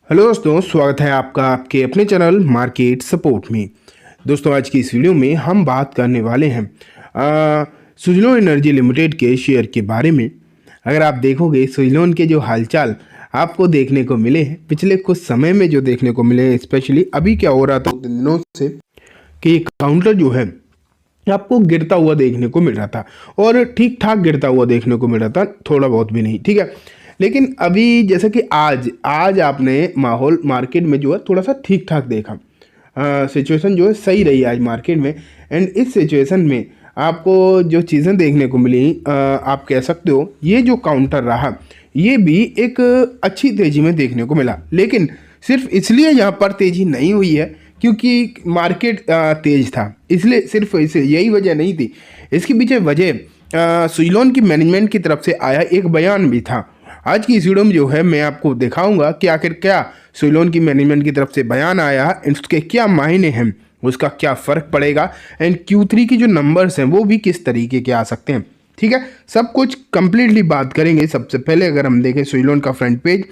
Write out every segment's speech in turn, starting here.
Hello दोस्तों, स्वागत है आपका आपके अपने चैनल मार्केट सपोर्ट में। दोस्तों, आज की इस वीडियो में हम बात करने वाले हैं सुजलोन एनर्जी लिमिटेड के शेयर के बारे में। अगर आप देखोगे सुजलोन के जो हालचाल आपको देखने को मिले हैं पिछले कुछ समय में, जो देखने को मिले हैं, स्पेशली अभी क्या हो रहा था दिनों से कि ये काउंटर जो है आपको गिरता हुआ देखने को मिल रहा था और ठीक ठाक गिरता हुआ देखने को मिल रहा था, थोड़ा बहुत भी नहीं, ठीक है। लेकिन अभी जैसे कि आज आपने माहौल मार्केट में जो है थोड़ा सा ठीक ठाक देखा, सिचुएशन जो है सही रही आज मार्केट में। एंड इस सिचुएशन में आपको जो चीज़ें देखने को मिली, आप कह सकते हो ये जो काउंटर रहा ये भी एक अच्छी तेज़ी में देखने को मिला। लेकिन सिर्फ इसलिए यहाँ पर तेज़ी नहीं हुई है क्योंकि मार्केट तेज था, इसलिए सिर्फ इसे यही वजह नहीं थी। इसके पीछे वजह सुजलोन की मैनेजमेंट की तरफ से आया एक बयान भी था। आज की इस वीडियो में जो है मैं आपको दिखाऊंगा कि आखिर क्या सुजलोन की मैनेजमेंट की तरफ से बयान आया, उसके क्या मायने हैं, उसका क्या फ़र्क पड़ेगा, एंड Q3 की जो नंबर्स हैं वो भी किस तरीके के आ सकते हैं, ठीक है। सब कुछ कंप्लीटली बात करेंगे। सबसे पहले अगर हम देखें सुजलोन का फ्रंट पेज,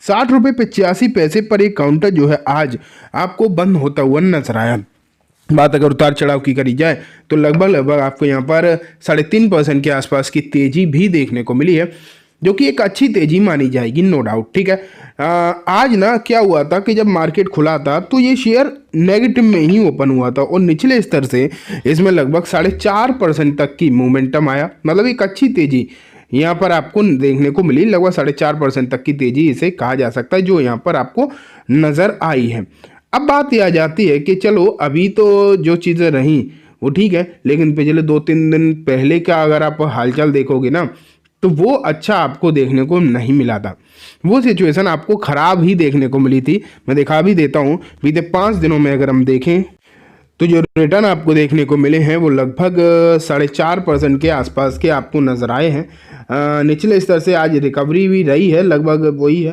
60 रुपये 85 पैसे पर एक काउंटर जो है आज आपको बंद होता हुआ नजर आया। बात अगर उतार चढ़ाव की करी जाए तो लगभग आपको यहाँ पर 3.5% के आसपास की तेजी भी देखने को मिली है, जो कि एक अच्छी तेजी मानी जाएगी, नो डाउट, ठीक है। आज ना क्या हुआ था कि जब मार्केट खुला था तो ये शेयर नेगेटिव में ही ओपन हुआ था और निचले स्तर से इसमें लगभग 4.5% तक की मोमेंटम आया, मतलब एक अच्छी तेजी यहाँ पर आपको देखने को मिली। लगभग 4.5% तक की तेजी इसे कहा जा सकता है जो यहाँ पर आपको नज़र आई है। अब बात यह आ जाती है कि चलो अभी तो जो चीज़ें रहीं वो ठीक है, लेकिन पिछले 2-3 दिन पहले का अगर आप हालचाल देखोगे ना तो वो अच्छा आपको देखने को नहीं मिला था। वो सिचुएशन आपको ख़राब ही देखने को मिली थी। मैं दिखा भी देता हूँ, बीते 5 दिनों में अगर हम देखें तो जो रिटर्न आपको देखने को मिले हैं वो लगभग 4.5% के आसपास के आपको नज़र आए हैं। निचले स्तर से आज रिकवरी भी रही है, लगभग वही है।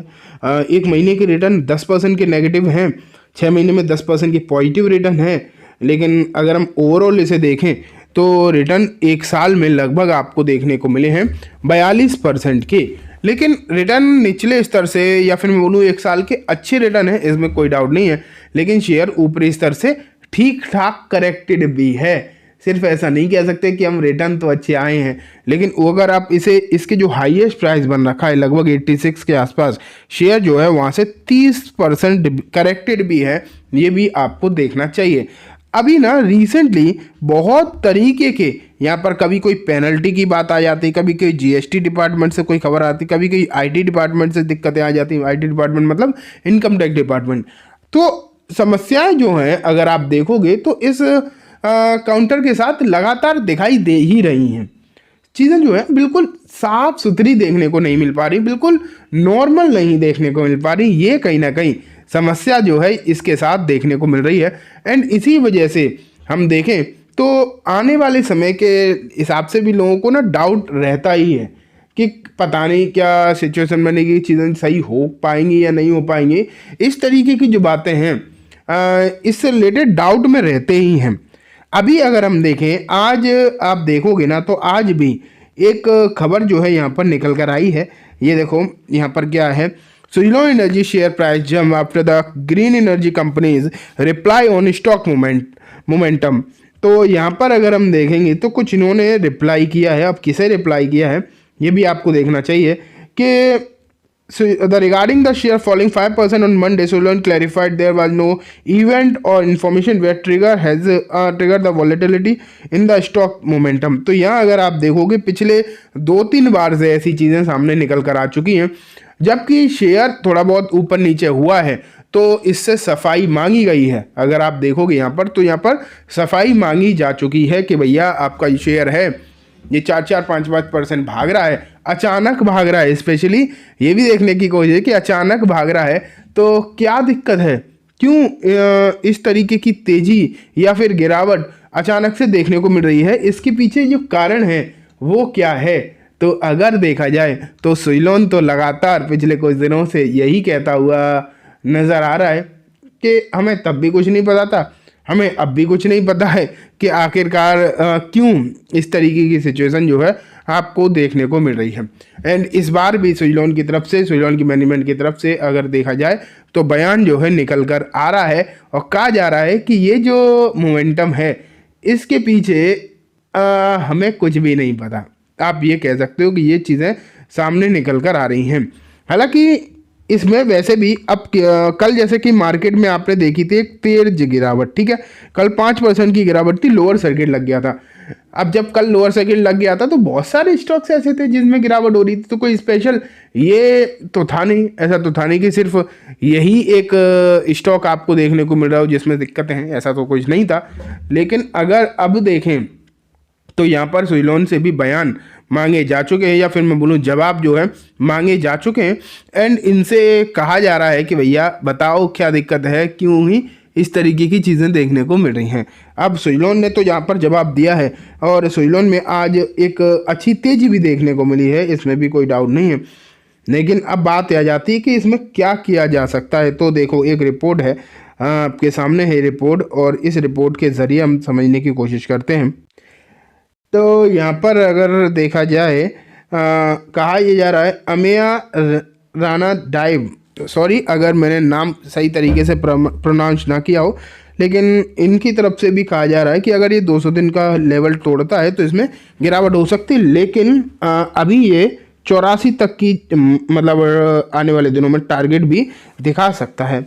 एक महीने के रिटर्न 10% के नेगेटिव हैं, 6 महीने में 10% की पॉजिटिव रिटर्न है। लेकिन अगर हम ओवरऑल इसे देखें तो रिटर्न एक साल में लगभग आपको देखने को मिले हैं 42% के। लेकिन रिटर्न निचले स्तर से या फिर मैं बोलूँ एक साल के अच्छे रिटर्न है, इसमें कोई डाउट नहीं है। लेकिन शेयर ऊपरी स्तर से ठीक ठाक करेक्टेड भी है। सिर्फ ऐसा नहीं कह सकते कि हम रिटर्न तो अच्छे आए हैं, लेकिन अगर आप इसे इसके जो हाईएस्ट प्राइस बन रखा है लगभग 86 के आसपास, शेयर जो है वहाँ से 30% करेक्टेड भी है, ये भी आपको देखना चाहिए। अभी ना रिसेंटली बहुत तरीके के यहाँ पर कभी कोई पेनल्टी की बात आ जाती, कभी कोई GST डिपार्टमेंट से कोई खबर आती, कभी कोई IT डिपार्टमेंट से दिक्कतें आ जाती। IT डिपार्टमेंट मतलब इनकम टैक्स डिपार्टमेंट। तो समस्याएं जो हैं अगर आप देखोगे तो इस काउंटर के साथ लगातार दिखाई दे ही रही हैं। चीज़ें जो है बिल्कुल साफ सुथरी देखने को नहीं मिल पा रही, बिल्कुल नॉर्मल नहीं देखने को मिल पा रही। ये कहीं ना कहीं समस्या जो है इसके साथ देखने को मिल रही है। एंड इसी वजह से हम देखें तो आने वाले समय के हिसाब से भी लोगों को ना डाउट रहता ही है कि पता नहीं क्या सिचुएशन बनेगी, चीज़ें सही हो पाएंगी या नहीं हो पाएंगी। इस तरीके की जो बातें हैं इससे रिलेटेड डाउट में रहते ही हैं। अभी अगर हम देखें आज आप देखोगे ना तो आज भी एक खबर जो है यहाँ पर निकल कर आई है। ये देखो यहाँ पर क्या है, Suzlon energy share price jump after the green energy companies reply on stock momentum. तो यहाँ पर अगर हम देखेंगे तो कुछ इन्होंने रिप्लाई किया है। अब किसे रिप्लाई किया है ये भी आपको देखना चाहिए कि regarding the share falling 5% on Monday, Solon clarified there was no event or information where triggered the volatility in the stock momentum। तो यहाँ अगर आप देखोगे पिछले 2-3 बार से ऐसी चीज़ें सामने निकल कर आ चुकी हैं, जबकि शेयर थोड़ा बहुत ऊपर नीचे हुआ है तो इससे सफाई मांगी गई है। अगर आप देखोगे यहाँ पर तो यहाँ पर सफाई मांगी जा चुकी है कि भैया आपका शेयर है ये 4-5% भाग रहा है, अचानक भाग रहा है। स्पेशली ये भी देखने की कोशिश है कि अचानक भाग रहा है तो क्या दिक्कत है, क्यों इस तरीके की तेजी या फिर गिरावट अचानक से देखने को मिल रही है, इसके पीछे जो कारण है वो क्या है। तो अगर देखा जाए तो सुजलोन तो लगातार पिछले कुछ दिनों से यही कहता हुआ नज़र आ रहा है कि हमें तब भी कुछ नहीं पता था, हमें अब भी कुछ नहीं पता है कि आखिरकार क्यों इस तरीके की सिचुएशन जो है आपको देखने को मिल रही है। एंड इस बार भी सुइलोन की तरफ से, सुइलोन की मैनेजमेंट की तरफ से अगर देखा जाए तो बयान जो है निकल कर आ रहा है और कहा जा रहा है कि ये जो मोमेंटम है इसके पीछे हमें कुछ भी नहीं पता। आप ये कह सकते हो कि ये चीज़ें सामने निकल कर आ रही हैं। हालांकि इसमें वैसे भी अब कल जैसे कि मार्केट में आपने देखी थी एक तेज गिरावट, ठीक है, कल 5% की गिरावट थी, लोअर सर्किट लग गया था। अब जब कल लोअर सर्किट लग गया था तो बहुत सारे स्टॉक्स ऐसे थे जिसमें गिरावट हो रही थी, तो कोई स्पेशल ये तो था नहीं, ऐसा तो था नहीं कि सिर्फ यही एक स्टॉक आपको देखने को मिल रहा हो जिसमें दिक्कतें हैं, ऐसा तो कुछ नहीं था। लेकिन अगर अब देखें तो यहाँ पर सुइलोन से भी बयान मांगे जा चुके हैं, या फिर मैं बोलूँ जवाब जो है मांगे जा चुके हैं। एंड इनसे कहा जा रहा है कि भैया बताओ क्या दिक्कत है, क्यों ही इस तरीके की चीज़ें देखने को मिल रही हैं। अब सुइलोन ने तो यहाँ पर जवाब दिया है और सुइलोन में आज एक अच्छी तेज़ी भी देखने को मिली है, इसमें भी कोई डाउट नहीं है। लेकिन अब बात आ जाती है कि इसमें क्या किया जा सकता है। तो देखो एक रिपोर्ट है आपके सामने है रिपोर्ट, और इस रिपोर्ट के ज़रिए हम समझने की कोशिश करते हैं। तो यहाँ पर अगर देखा जाए कहा यह जा रहा है अमेया राणा डाइव, सॉरी अगर मैंने नाम सही तरीके से प्रोनाउंस ना किया हो, लेकिन इनकी तरफ से भी कहा जा रहा है कि अगर ये 200 दिन का लेवल तोड़ता है तो इसमें गिरावट हो सकती है। लेकिन अभी ये 84 तक की मतलब आने वाले दिनों में टारगेट भी दिखा सकता है।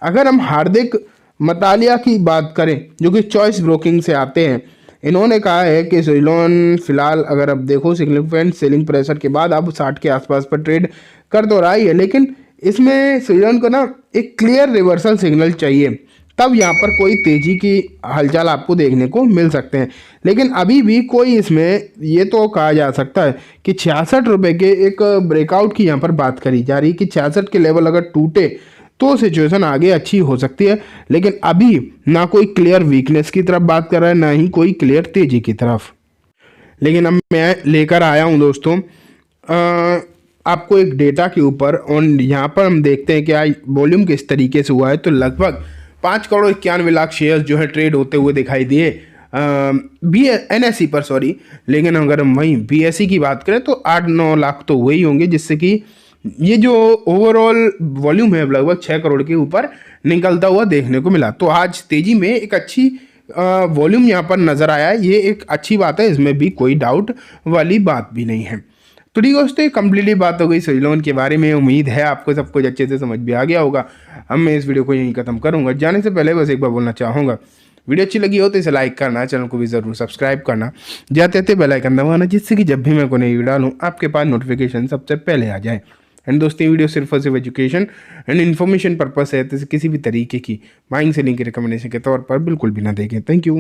अगर हम हार्दिक मतालिया की बात करें जो कि चॉइस ब्रोकिंग से आते हैं, इन्होंने कहा है कि सुइलोन फिलहाल अगर अब देखो सिग्निफिकेंट सेलिंग प्रेशर के बाद अब 60 के आसपास पर ट्रेड कर तो रहा ही है, लेकिन इसमें सुइलोन को ना एक क्लियर रिवर्सल सिग्नल चाहिए, तब यहाँ पर कोई तेजी की हलचल आपको देखने को मिल सकते हैं। लेकिन अभी भी कोई इसमें ये तो कहा जा सकता है कि 66 रुपये के एक ब्रेकआउट की यहाँ पर बात करी जा रही है कि 66 के लेवल अगर टूटे तो सिचुएशन आगे अच्छी हो सकती है। लेकिन अभी ना कोई क्लियर वीकनेस की तरफ बात कर रहा है, ना ही कोई क्लियर तेजी की तरफ। लेकिन अब मैं लेकर आया हूँ दोस्तों आपको एक डेटा के ऊपर, और यहाँ पर हम देखते हैं कि आज वॉल्यूम किस तरीके से हुआ है। तो लगभग 5,91,00,000 शेयर्स जो है ट्रेड होते हुए दिखाई दिए NSE पर, सॉरी। लेकिन अगर हम वहीं BSE की बात करें तो 8-9 लाख तो वही होंगे, जिससे कि ये जो ओवरऑल वॉल्यूम है लगभग 6 करोड़ के ऊपर निकलता हुआ देखने को मिला। तो आज तेजी में एक अच्छी वॉल्यूम यहाँ पर नज़र आया है, ये एक अच्छी बात है, इसमें भी कोई डाउट वाली बात भी नहीं है। तो ठीक है दोस्तों, ये कम्प्लीटली बात हो गई सुइलोन के बारे में। उम्मीद है आपको सब कुछ अच्छे से समझ भी आ गया होगा। अब मैं इस वीडियो को यहीं ख़त्म करूँगा। जाने से पहले बस एक बार बोलना चाहूँगा, वीडियो अच्छी लगी हो तो इसे लाइक करना, चैनल को भी ज़रूर सब्सक्राइब करना, जाते जाते बेल आइकन दबाना, जिससे कि जब भी मैं कोई नई वीडियो डालूँ आपके पास नोटिफिकेशन सबसे पहले आ जाए। एंड दोस्तों ये वीडियो सिर्फ और सिर्फ एजुकेशन एंड इन्फॉर्मेशन पर्पस है, तो किसी भी तरीके की बाइंग सेलिंग की रिकमेंडेशन के तौर पर बिल्कुल भी ना देखें। Thank you.